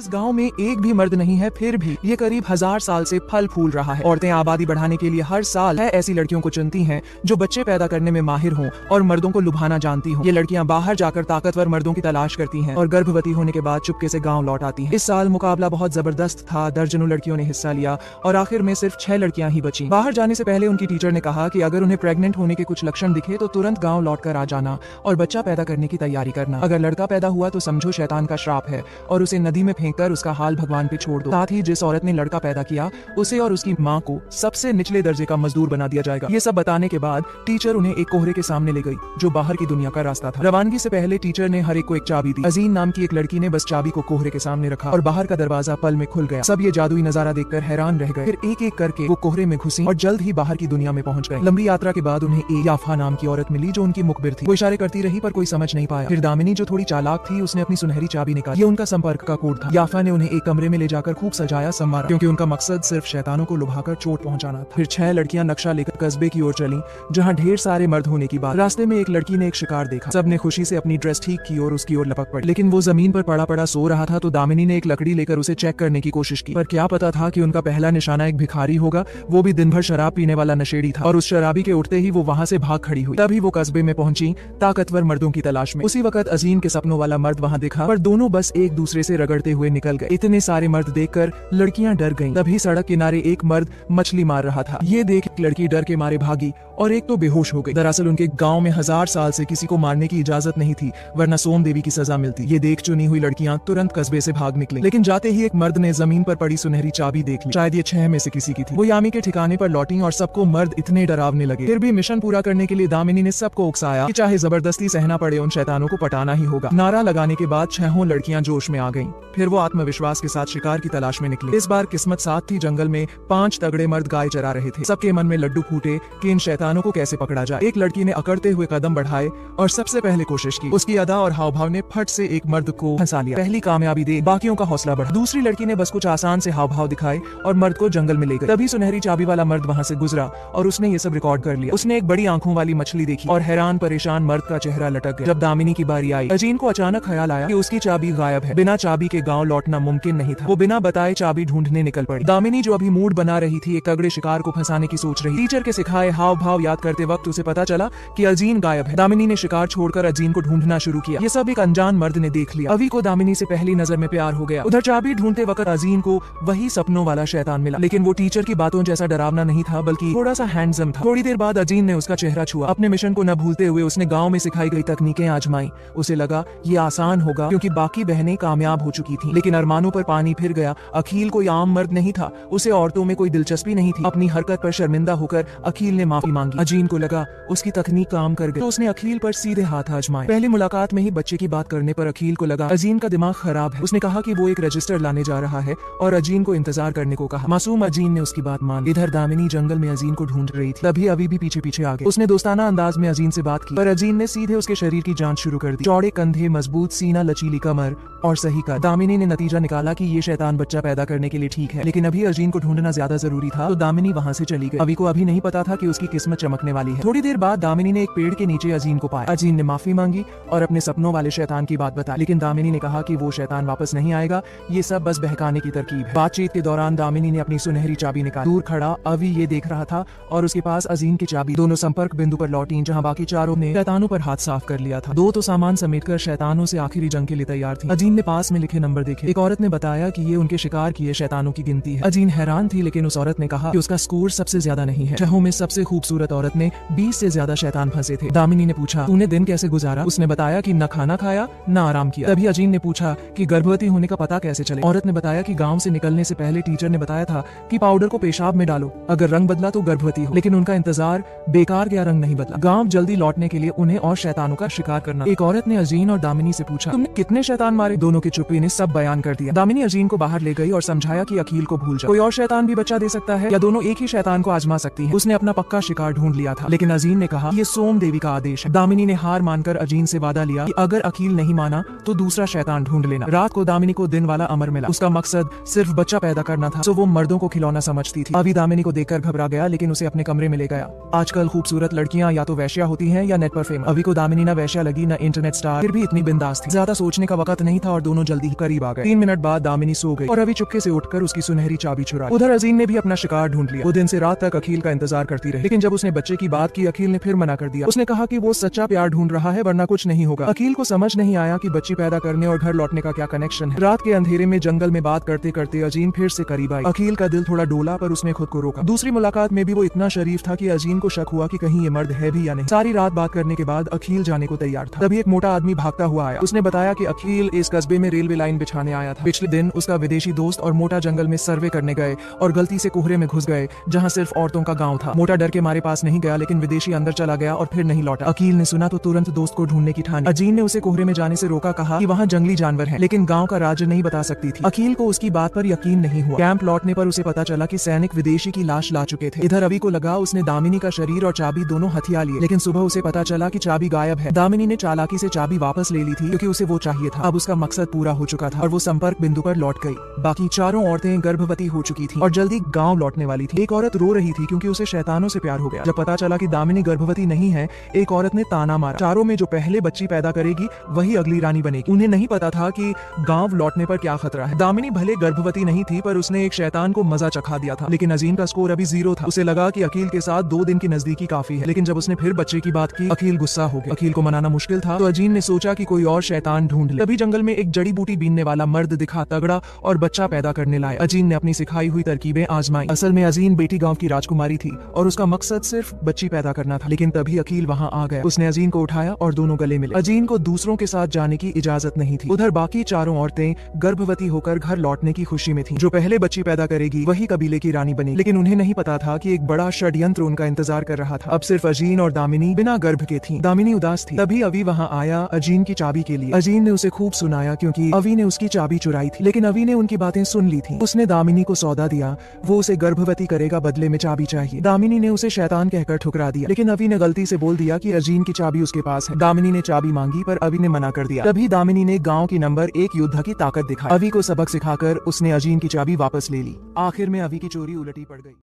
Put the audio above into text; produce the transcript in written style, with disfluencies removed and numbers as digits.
इस गांव में एक भी मर्द नहीं है, फिर भी ये करीब 1000 साल से फल फूल रहा है। औरतें आबादी बढ़ाने के लिए हर साल ऐसी लड़कियों को चुनती हैं जो बच्चे पैदा करने में माहिर हों और मर्दों को लुभाना जानती हों। ये लड़कियां बाहर जाकर ताकतवर मर्दों की तलाश करती हैं और गर्भवती होने के बाद चुपके से गाँव लौट आती हैं। इस साल मुकाबला बहुत जबरदस्त था, दर्जनों लड़कियों ने हिस्सा लिया और आखिर में सिर्फ 6 लड़कियां ही बची। बाहर जाने से पहले उनकी टीचर ने कहा कि अगर उन्हें प्रेग्नेंट होने के कुछ लक्षण दिखे तो तुरंत गाँव लौट कर आ जाना और बच्चा पैदा करने की तैयारी करना। अगर लड़का पैदा हुआ तो समझो शैतान का श्राप है और उसे नदी में फेंककर उसका हाल भगवान पे छोड़ दो। साथ ही जिस औरत ने लड़का पैदा किया उसे और उसकी माँ को सबसे निचले दर्जे का मजदूर बना दिया जाएगा। ये सब बताने के बाद टीचर उन्हें एक कोहरे के सामने ले गई जो बाहर की दुनिया का रास्ता था। रवानगी से पहले टीचर ने हर एक को एक चाबी दी। अजीन नाम की एक लड़की ने बस चाबी को कोहरे के सामने रखा और बाहर का दरवाजा पल में खुल गया। सब ये जादुई नजारा देखकर हैरान रह गए। फिर एक एक करके वो कोहरे में घुसी और जल्द ही बाहर की दुनिया में पहुंच गए। लंबी यात्रा के बाद उन्हें एक याफा नाम की औरत मिली जो उनकी मुखबिर थी। वो इशारे करती रही पर कोई समझ नहीं पाया। फिर दामिनी जो थोड़ी चालाक थी उसने अपनी सुनहरी चाबी निकाली। ये उनका संपर्क का कोड था। याफा ने उन्हें एक कमरे में ले जाकर खूब सजाया संवारा क्योंकि उनका मकसद सिर्फ शैतानों को लुभाकर चोट पहुंचाना था। फिर 6 लड़कियां नक्शा लेकर कस्बे की ओर चली जहां ढेर सारे मर्द होने की बात। रास्ते में एक लड़की ने एक शिकार देखा। सबने खुशी से अपनी ड्रेस ठीक की और उसकी ओर लपक पड़ी, लेकिन वो जमीन पर पड़ा पड़ा सो रहा था तो दामिनी ने एक लकड़ी लेकर उसे चेक करने की कोशिश की। पर क्या पता था कि उनका पहला निशाना एक भिखारी होगा, वो भी दिन भर शराब पीने वाला नशेड़ी था। और उस शराबी के उठते ही वो वहां से भाग खड़ी हुई। तभी वो कस्बे में पहुंची ताकतवर मर्दों की तलाश में। उसी वक्त अजीम के सपनों वाला मर्द वहां दिखा पर दोनों बस एक दूसरे से रगड़ते हुए निकल गए। इतने सारे मर्द देखकर लड़कियां डर गईं। तभी सड़क किनारे एक मर्द मछली मार रहा था। ये देख लड़की डर के मारे भागी और एक तो बेहोश हो गई। दरअसल उनके गांव में 1000 साल से किसी को मारने की इजाजत नहीं थी वरना सोम देवी की सजा मिलती। ये देख चुनी हुई लड़कियां तुरंत कस्बे से भाग निकली, लेकिन जाते ही एक मर्द ने जमीन पर पड़ी सुनहरी चाबी देख ली। शायद ये 6 में से किसी की थी। वो यामी के ठिकाने पर लौटी और सबको मर्द इतने डरावने लगे। फिर भी मिशन पूरा करने के लिए दामिनी ने सबको उकसाया कि चाहे जबरदस्ती सहना पड़े उन शैतानों को पटाना ही होगा। नारा लगाने के बाद 6 लड़कियां जोश में आ गईं। फिर वो आत्मविश्वास के साथ शिकार की तलाश में निकली। इस बार किस्मत साथ थी। जंगल में 5 तगड़े मर्द गाय चरा रहे थे। सबके मन में लड्डू फूटे कि इन शैतानों को कैसे पकड़ा जाए। एक लड़की ने अकड़ते हुए कदम बढ़ाए और सबसे पहले कोशिश की। उसकी अदा और हाव भाव ने फट से एक मर्द को फंसा लिया। पहली कामयाबी देख बाकियों का हौसला बढ़ा। दूसरी लड़की ने बस कुछ आसान से हाव भाव दिखाए और मर्द को जंगल में ले गई। तभी सुनहरी चाबी वाला मर्द वहाँ से गुजरा और उसने ये सब रिकॉर्ड कर लिया। उसने एक बड़ी आंखों वाली मछली देखी और हैरान परेशान मर्द का चेहरा लटक गया। जब दामिनी की बारी आई, अजीन को अचानक ख्याल आया कि उसकी चाबी गायब है। बिना चाबी के गाँव लौटना मुमकिन नहीं था। वो बिना बताए चाबी ढूंढने निकल पड़ी। दामिनी जो अभी मूड बना रही थी एक तगड़े शिकार को फंसाने की सोच रही। टीचर के सिखाए हाव भाव याद करते वक्त उसे पता चला कि अजीन गायब है। दामिनी ने शिकार छोड़कर अजीन को ढूंढना शुरू किया। ये सब एक अनजान मर्द ने देख लिया। अभी को दामिनी से पहली नजर में प्यार हो गया। उधर चाबी ढूंढते वक्त अजीन को वही सपनों वाला शैतान मिला, लेकिन वो टीचर की बातों जैसा डरावना नहीं था बल्कि थोड़ा सा हैंडसम था। थोड़ी देर बाद अजीन ने उसका चेहरा छुआ। अपने मिशन को न भूलते हुए उसने गाँव में सिखाई गई तकनीकें आजमाई। उसे लगा ये आसान होगा क्योंकि बाकी बहनें कामयाब हो चुकी थी, लेकिन अरमानों पर पानी फिर गया। अखिल कोई आम मर्द नहीं था। उसे औरतों में कोई दिलचस्पी नहीं थी। अपनी हरकत पर शर्मिंदा होकर अखिल ने माफी मांगी। अजीन को लगा उसकी तकनीक काम कर गई तो उसने अखिल पर सीधे हाथ आजमाए। पहली मुलाकात में ही बच्चे की बात करने पर अखिल को लगा अजीन का दिमाग खराब है। उसने कहा कि वो एक रजिस्टर लाने जा रहा है और अजीन को इंतजार करने को कहा। मासूम अजीन ने उसकी बात मान। इधर दामिनी जंगल में अजीन को ढूंढ रही थी। तभी अभी भी पीछे पीछे आ गए। उसने दोस्ताना अंदाज में अजीन से बात की पर अजीन ने सीधे उसके शरीर की जांच शुरू कर दी। चौड़े कंधे, मजबूत सीना, लचीली कमर और सही कद। दामिनी ने नतीजा निकाला कि ये शैतान बच्चा पैदा करने के लिए ठीक है, लेकिन अभी अजीन को ढूंढना ज्यादा जरूरी था तो दामिनी वहाँ से चली गई। अभी को अभी नहीं पता था कि उसकी किस्मत चमकने वाली है। थोड़ी देर बाद दामिनी ने एक पेड़ के नीचे अजीन को पाया। अजीन ने माफी मांगी और अपने सपनों वाले शैतान की बात बताई, लेकिन दामिनी ने कहा कि वो शैतान वापस नहीं आएगा, ये सब बस बहकाने की तरकीब है। बातचीत के दौरान दामिनी ने अपनी सुनहरी चाबी निकाली। दूर खड़ा अभी ये देख रहा था और उसके पास अजीन की चाबी। दोनों संपर्क बिंदु पर लौटी जहाँ बाकी चारों ने शैतानों पर हाथ साफ कर लिया था। 2 तो सामान समेटकर शैतानों से आखिरी जंग के लिए तैयार थी। अजीन ने पास में लिखे नंबर देखे। एक औरत ने बताया कि ये उनके शिकार किए शैतानों की गिनती है। अजीन हैरान थी, लेकिन उस औरत ने कहा कि उसका स्कोर सबसे ज्यादा नहीं है। 6 में सबसे खूबसूरत औरत ने 20 से ज्यादा शैतान फंसे थे। दामिनी ने पूछा तूने दिन कैसे गुजारा? उसने बताया कि न खाना खाया न आराम किया। तभी अजीन ने पूछा कि गर्भवती होने का पता कैसे चले? औरत ने बताया कि गाँव से निकलने से पहले टीचर ने बताया था कि पाउडर को पेशाब में डालो, अगर रंग बदला तो गर्भवती हो। लेकिन उनका इंतजार बेकार गया, रंग नहीं बदला। गाँव जल्दी लौटने के लिए उन्हें और शैतानों का शिकार करना। एक औरत ने अजीन और दामिनी से पूछा तुमने कितने शैतान मारे? दोनों की चुप्पी ने सब बयान कर दिया। दामिनी अजीन को बाहर ले गई और समझाया कि अखिल को भूल जाओ, कोई और शैतान भी बच्चा दे सकता है या दोनों एक ही शैतान को आजमा सकती हैं। उसने अपना पक्का शिकार शिकार ढूंढ लिया था, लेकिन अजीन ने कहा ये सोम देवी का आदेश है। दामिनी ने हार मानकर अजीन से वादा लिया कि अगर अकील नहीं माना तो दूसरा शैतान ढूंढ लेना। रात को दामिनी को दिन वाला अमर मिला। उसका मकसद सिर्फ बच्चा पैदा करना था, तो वो मर्दों को खिलौना समझती थी। अभी दामिनी को देखकर घबरा गया, लेकिन उसे अपने कमरे में ले गया। आजकल खूबसूरत लड़कियां या तो वैश्या होती हैं या नेट पर फेमस। अभी को दामिनी ना वैश्या लगी ना इंटरनेट स्टार, फिर भी इतनी बिंदास थी। ज्यादा सोचने का वक्त नहीं था और दोनों जल्दी ही करीब आ गए। 3 मिनट बाद दामिनी सो गई और अभी चुपके से उठकर उसकी सुनहरी चाबी चुरा ली। उधर अजीन ने भी अपना शिकार ढूंढ लिया। वो दिन से रात तक अखिल का इंतजार करती रही, लेकिन जब उसने बच्चे की बात की अखिल ने फिर मना कर दिया। उसने कहा कि वो सच्चा प्यार ढूंढ रहा है, वरना कुछ नहीं होगा। अखिल को समझ नहीं आया कि बच्ची पैदा करने और घर लौटने का क्या कनेक्शन है। रात के अंधेरे में जंगल में बात करते करते अजीन फिर से करीब आई। अखिल का दिल थोड़ा डोला, पर उसने खुद को रोका। दूसरी मुलाकात में भी वो इतना शरीफ था कि अजीन को शक हुआ कि कहीं ये मर्द है भी या नहीं। सारी रात बात करने के बाद अखिल जाने को तैयार था। तभी एक मोटा आदमी भागता हुआ आया। उसने बताया कि अखिल इस कस्बे में रेलवे लाइन बिछाने आया था। पिछले दिन उसका विदेशी दोस्त और मोटा जंगल में सर्वे करने गए और गलती से कोहरे में घुस गए, जहाँ सिर्फ औरतों का गाँव था। मोटा डर के मारे पास नहीं गया, लेकिन विदेशी अंदर चला गया और फिर नहीं लौटा। अखिल ने सुना तो तुरंत दोस्त को ढूंढने की ठानी। अजीन ने उसे कोहरे में जाने से रोका, कहा कि वहाँ जंगली जानवर हैं, लेकिन गांव का राज नहीं बता सकती थी। अखिल को उसकी बात पर यकीन नहीं हुआ। कैंप लौटने पर उसे पता चला कि सैनिक विदेशी की लाश ला चुके थे। इधर अभी को लगा उसने दामिनी का शरीर और चाबी दोनों हथिया लिए, लेकिन सुबह उसे पता चला कि चाबी गायब है। दामिनी ने चालाकी से चाबी वापस ले ली थी, क्योंकि उसे वो चाहिए था। अब उसका मकसद पूरा हो चुका था और वो संपर्क बिंदु पर लौट गई। बाकी चारों औरतें गर्भवती हो चुकी थी और जल्दी गाँव लौटने वाली थी। एक औरत रो रही थी क्योंकि उसे शैतानों से प्यार हो गया। जब पता चला कि दामिनी गर्भवती नहीं है, एक औरत ने ताना मारा। चारों में जो पहले बच्ची पैदा करेगी वही अगली रानी बनेगी। उन्हें नहीं पता था कि गांव लौटने पर क्या खतरा है। दामिनी भले गर्भवती नहीं थी, पर उसने एक शैतान को मजा चखा दिया था। लेकिन अजीम का स्कोर अभी 0 था। उसे लगा कि अकील के साथ 2 दिन की नजदीकी काफी है। लेकिन जब उसने फिर बच्चे की बात की, अकील गुस्सा हो गया। अकील को मनाना मुश्किल था, तो अजीम ने सोचा कि कोई और शैतान ढूंढ ले। तभी जंगल में एक जड़ी बूटी बीनने वाला मर्द दिखा, तगड़ा और बच्चा पैदा करने लायक। अजीम ने अपनी सिखाई हुई तरकीबें आजमाई। असल में अजीम बेटी गांव की राजकुमारी थी और उसका मकसद सिर्फ बच्ची पैदा करना था। लेकिन तभी अकील वहां आ गया। उसने अजीम को उठाया और दोनों गले मिले। अजीम को दूसरों के साथ जाने की इजाजत नहीं थी। उधर बाकी चारों औरतें गर्भवती होकर घर लौटने की खुशी में थीं। जो पहले बच्ची पैदा करेगी वही कबीले की रानी बनी। लेकिन उन्हें नहीं पता था कि एक बड़ा षड्यंत्र उनका इंतजार कर रहा था। अब सिर्फ अजीन और दामिनी बिना गर्भ के थीं। दामिनी उदास थी। तभी अवी वहां आया अजीन की चाबी के लिए। अजीन ने उसे खूब सुनाया, क्योंकि अवी ने उसकी चाबी चुराई थी। लेकिन अवी ने उनकी बातें सुन ली थी। उसने दामिनी को सौदा दिया, वो उसे गर्भवती करेगा, बदले में चाबी चाहिए। दामिनी ने उसे शैतान कहकर ठुकरा दिया, लेकिन अवी ने गलती से बोल दिया कि अजीन की चाबी उसके पास है। दामिनी ने चाबी मांगी, पर अवी ने मना कर दिया। तभी दामिनी ने गांव की नंबर 1 योद्धा की ताकत दिखाई। अवी को सबक सिखाकर उसने अजीन की चाबी वापस ले ली। आखिर में अवी की चोरी उलटी पड़ गई।